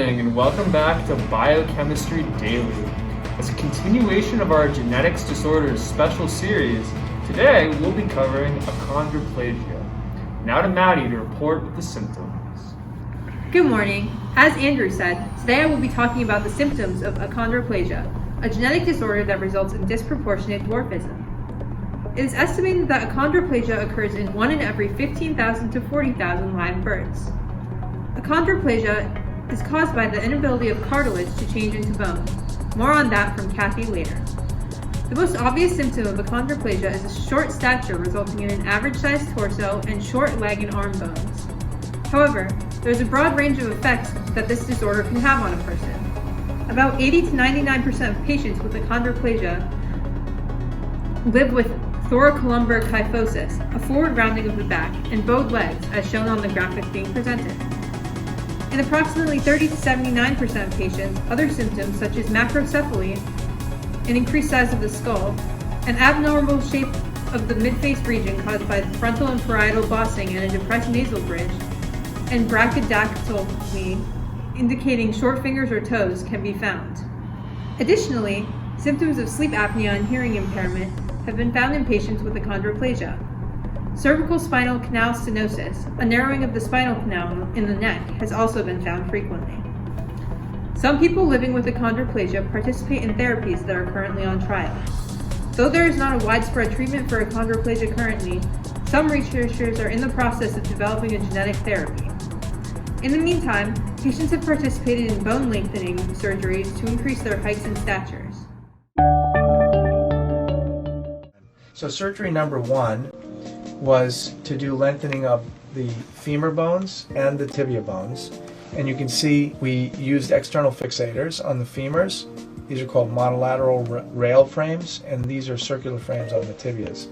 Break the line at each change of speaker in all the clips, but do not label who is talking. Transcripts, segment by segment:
morning and welcome back to Biochemistry Daily. As a continuation of our Genetics Disorders special series, today we'll be covering achondroplasia. Now to Maddy to report with the symptoms.
Good morning. As Andrew said, today I will be talking about the symptoms of achondroplasia, a genetic disorder that results in disproportionate dwarfism. It is estimated that achondroplasia occurs in 1 in every 15,000 to 40,000 live births. Achondroplasia is caused by the inability of cartilage to change into bone. More on that from Cathy later. The most obvious symptom of achondroplasia is a short stature resulting in an average-sized torso and short leg and arm bones. However, there is a broad range of effects that this disorder can have on a person. About 80 to 99% of patients with achondroplasia live with thoracolumbar kyphosis, a forward rounding of the back, and bowed legs, as shown on the graphic being presented. In approximately 30 to 79% of patients, other symptoms such as macrocephaly, an increased size of the skull, an abnormal shape of the midface region caused by frontal and parietal bossing and a depressed nasal bridge, and brachydactyly, indicating short fingers or toes, can be found. Additionally, symptoms of sleep apnea and hearing impairment have been found in patients with achondroplasia. Cervical spinal canal stenosis, a narrowing of the spinal canal in the neck, has also been found frequently. Some people living with achondroplasia participate in therapies that are currently on trial. Though there is not a widespread treatment for achondroplasia currently, some researchers are in the process of developing a genetic therapy. In the meantime, patients have participated in bone lengthening surgeries to increase their heights and statures.
So surgery number 1 was to do lengthening of the femur bones and the tibia bones. And you can see we used external fixators on the femurs. These are called monolateral rail frames, and these are circular frames on the tibias.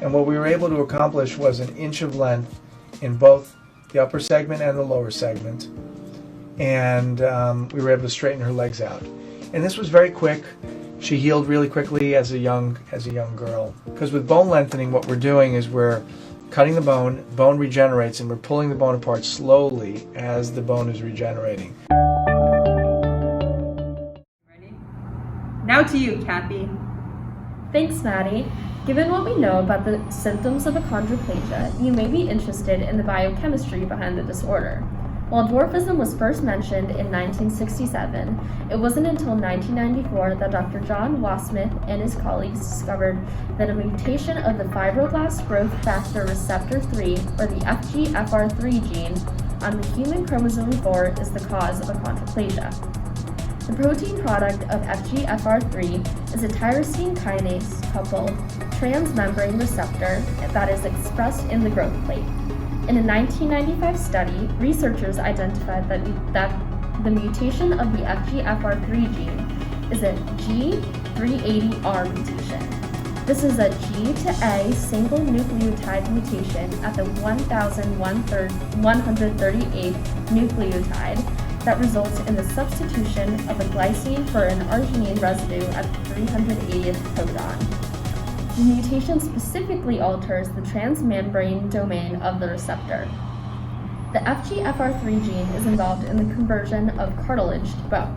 And what we were able to accomplish was an inch of length in both the upper segment and the lower segment. And we were able to straighten her legs out. And this was very quick. She healed really quickly as a young girl. Because with bone lengthening, what we're doing is we're cutting the bone regenerates, and we're pulling the bone apart slowly as the bone is regenerating.
Ready? Now to you, Cathy.
Thanks, Maddy. Given what we know about the symptoms of achondroplasia, you may be interested in the biochemistry behind the disorder. While dwarfism was first mentioned in 1967, it wasn't until 1994 that Dr. John Wasmith and his colleagues discovered that a mutation of the fibroblast growth factor receptor 3, or the FGFR3 gene, on the human chromosome 4 is the cause of achondroplasia. The protein product of FGFR3 is a tyrosine kinase coupled transmembrane receptor that is expressed in the growth plate. In a 1995 study, researchers identified that the mutation of the FGFR3 gene is a G380R mutation. This is a G to A single nucleotide mutation at the 1,138th nucleotide that results in the substitution of a glycine for an arginine residue at the 380th codon. The mutation specifically alters the transmembrane domain of the receptor. The FGFR3 gene is involved in the conversion of cartilage to bone.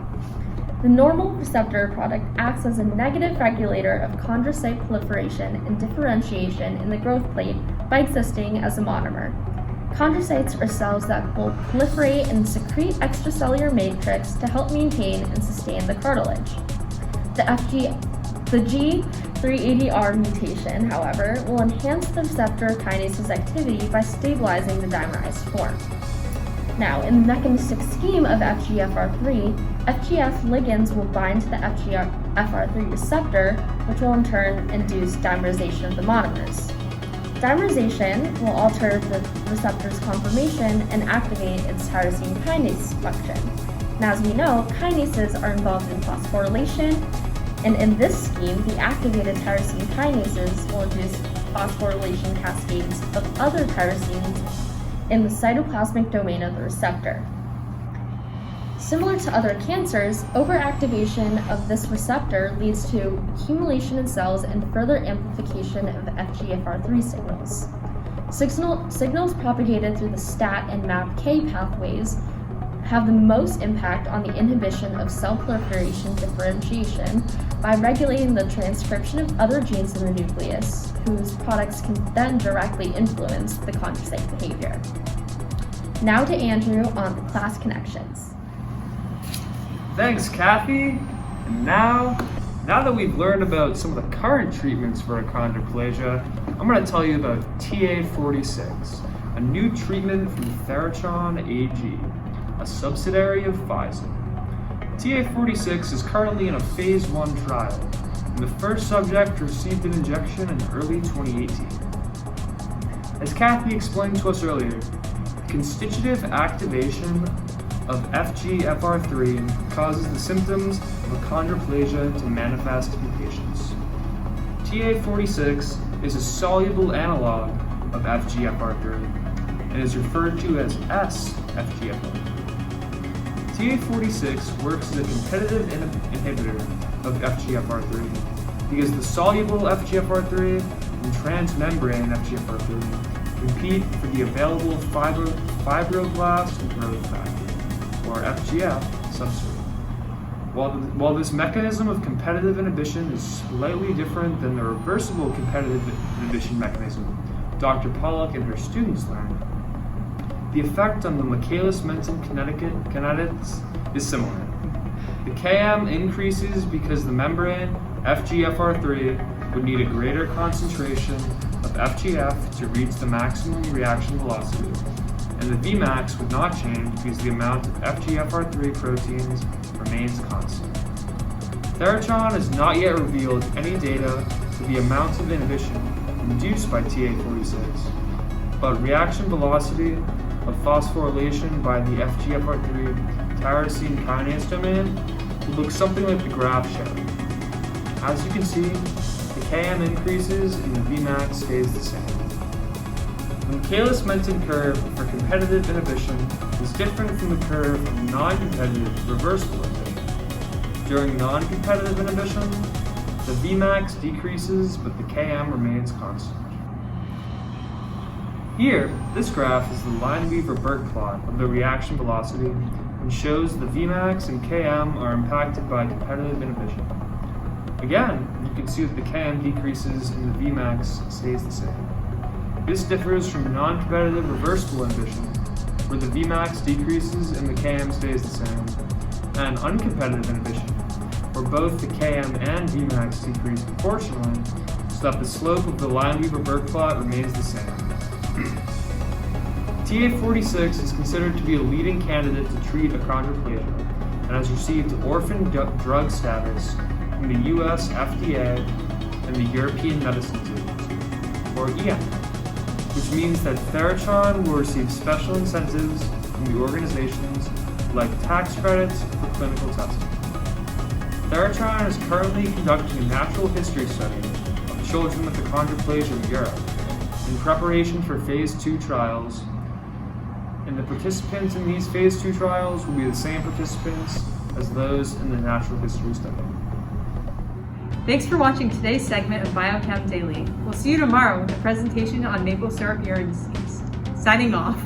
The normal receptor product acts as a negative regulator of chondrocyte proliferation and differentiation in the growth plate by existing as a monomer. Chondrocytes are cells that will proliferate and secrete extracellular matrix to help maintain and sustain the cartilage. The G380R mutation, however, will enhance the receptor kinase's activity by stabilizing the dimerized form. Now, in the mechanistic scheme of FGFR3, FGF ligands will bind to the FGFR3 receptor, which will in turn induce dimerization of the monomers. Dimerization will alter the receptor's conformation and activate its tyrosine kinase function. Now, as we know, kinases are involved in phosphorylation, and in this scheme, the activated tyrosine kinases will induce phosphorylation cascades of other tyrosines in the cytoplasmic domain of the receptor. Similar to other cancers, overactivation of this receptor leads to accumulation in cells and further amplification of FGFR3 signals. Signals propagated through the STAT and MAPK pathways have the most impact on the inhibition of cell proliferation differentiation by regulating the transcription of other genes in the nucleus, whose products can then directly influence the chondrocyte behavior. Now to Andrew on the class connections.
Thanks, Cathy. And now that we've learned about some of the current treatments for achondroplasia, I'm going to tell you about TA46, a new treatment from Therachon AG, a subsidiary of Pfizer. TA46 is currently in a phase 1 trial, and the first subject received an injection in early 2018. As Cathy explained to us earlier, the constitutive activation of FGFR3 causes the symptoms of achondroplasia to manifest in patients. TA46 is a soluble analog of FGFR3 and is referred to as S-FGFR3. TA46 works as a competitive inhibitor of FGFR3 because the soluble FGFR3 and transmembrane FGFR3 compete for the available fibroblast growth factor, or FGF, substrate. While this mechanism of competitive inhibition is slightly different than the reversible competitive inhibition mechanism Dr. Pollack and her students learned, the effect on the Michaelis-Menten kinetics is similar. The Km increases because the membrane FGFR3 would need a greater concentration of FGF to reach the maximum reaction velocity, and the Vmax would not change because the amount of FGFR3 proteins remains constant. Therachon has not yet revealed any data for the amount of inhibition induced by TA46, but reaction velocity of phosphorylation by the FGFR3 tyrosine kinase domain would look something like the graph showed. As you can see, the Km increases and the Vmax stays the same. The Michaelis-Menten curve for competitive inhibition is different from the curve of non-competitive reversible inhibition. During non-competitive inhibition, the Vmax decreases but the Km remains constant. Here, this graph is the Lineweaver-Burke plot of the reaction velocity and shows the Vmax and Km are impacted by competitive inhibition. Again, you can see that the Km decreases and the Vmax stays the same. This differs from non-competitive reversible inhibition, where the Vmax decreases and the Km stays the same, and uncompetitive inhibition, where both the Km and Vmax decrease proportionally, so that the slope of the Lineweaver-Burke plot remains the same. TA46 is considered to be a leading candidate to treat achondroplasia and has received orphan drug status from the US FDA and the European Medicines Agency, or EMA, which means that Therachon will receive special incentives from the organizations like tax credits for clinical testing. Therachon is currently conducting a natural history study of children with achondroplasia in Europe in preparation for phase 2 trials, and the participants in these phase 2 trials will be the same participants as those in the natural history study.
Thanks for watching today's segment of Biochem Daily. We'll see you tomorrow with a presentation on maple syrup urine disease. Signing off.